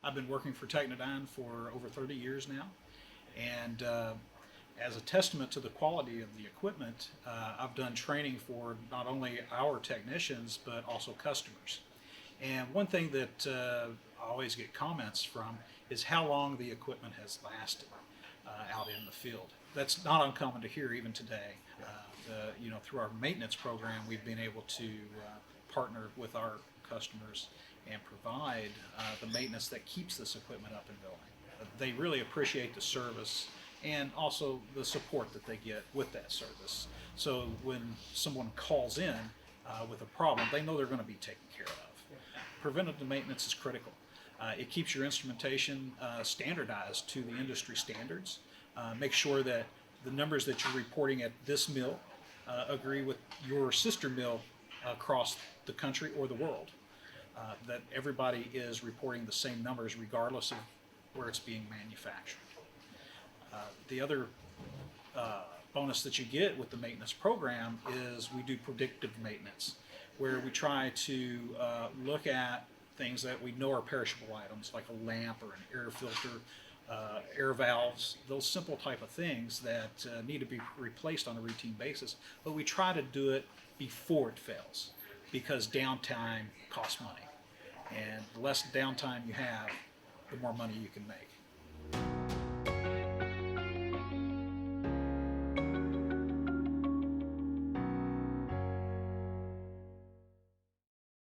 I've been working for Technidyne for over 30 years now, and as a testament to the quality of the equipment, I've done training for not only our technicians but also customers. And one thing that I always get comments from is how long the equipment has lasted out in the field. That's not uncommon to hear even today. Through our maintenance program, we've been able to partner with our customers and provide the maintenance that keeps this equipment up and going. They really appreciate the service and also the support that they get with that service. So when someone calls in with a problem, they know they're going to be taken care of. Preventative maintenance is critical. It keeps your instrumentation standardized to the industry standards. Make sure that the numbers that you're reporting at this mill agree with your sister mill across the country or the world. That everybody is reporting the same numbers regardless of where it's being manufactured. The other bonus that you get with the maintenance program is we do predictive maintenance, where we try to look at things that we know are perishable items, like a lamp or an air filter, air valves, those simple type of things that need to be replaced on a routine basis. But we try to do it before it fails, because downtime costs money. And the less downtime you have, the more money you can make.